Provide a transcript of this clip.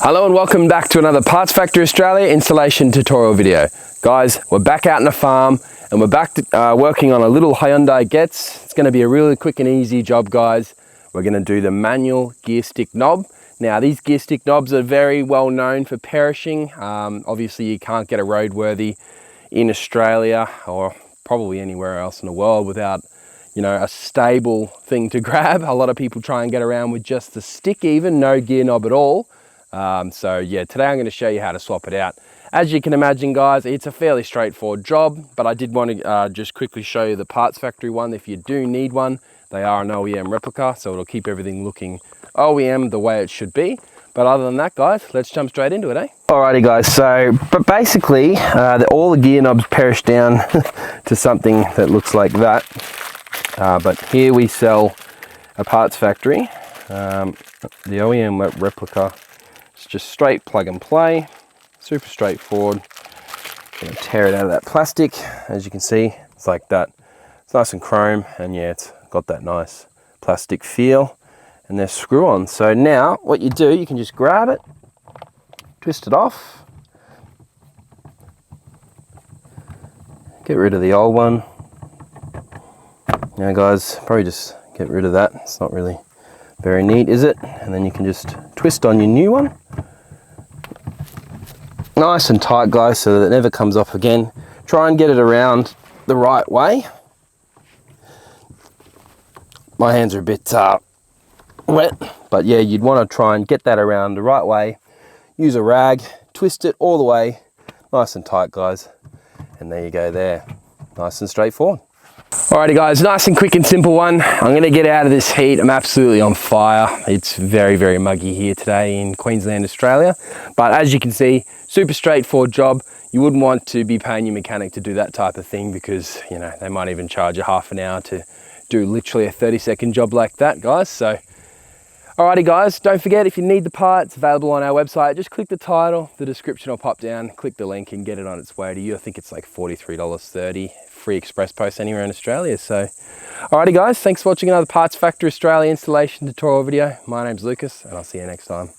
Hello and welcome back to another Parts Factory Australia installation tutorial video. Guys, we're back out in the farm and we're back to, working on a little Hyundai Getz. It's going to be a really quick and easy job, guys. We're going to do the manual gear stick knob. Now these gear stick knobs are very well known for perishing. Obviously you can't get a roadworthy in Australia or probably anywhere else in the world without, you know, a stable thing to grab. A lot of people try and get around with just the stick, even no gear knob at all. So yeah, today I'm going to show you how to swap it out. As you can imagine, guys, it's a fairly straightforward job, but I did want to just quickly show you the Parts Factory one. If you do need one, they are an OEM replica, so it'll keep everything looking OEM the way it should be. But other than that, guys, let's jump straight into it, eh? Alrighty, guys, so but basically all the gear knobs perish down to something that looks like that. But here we sell a Parts Factory, the OEM replica. It's just straight plug and play, super straightforward. Gonna tear it out of that plastic. As you can see, it's like that. It's nice and chrome, and yeah, it's got that nice plastic feel. And they're screw on. So now what you do, you can just grab it, twist it off, get rid of the old one. Now guys, probably just get rid of that. It's not really very neat, is it? And then you can just twist on your new one. Nice and tight, guys, so that it never comes off again. Try and get it around the right way. My hands are a bit wet, but yeah, you'd want to try and get that around the right way. Use a rag, twist it all the way, nice and tight, guys. And there you go there, nice and straightforward. Alrighty guys, nice and quick and simple one. I'm gonna get out of this heat. I'm absolutely on fire. It's very, very muggy here today in Queensland, Australia. But as you can see, super straightforward job. You wouldn't want to be paying your mechanic to do that type of thing because, you know, they might even charge you half an hour to do literally a 30-second job like that, guys. So, alrighty guys, don't forget, if you need the part, it's available on our website. Just click the title, the description will pop down, click the link and get it on its way to you. I think it's like $43.30, free express post anywhere in Australia. So, alrighty guys, thanks for watching another Parts Factory Australia installation tutorial video. My name's Lucas and I'll see you next time.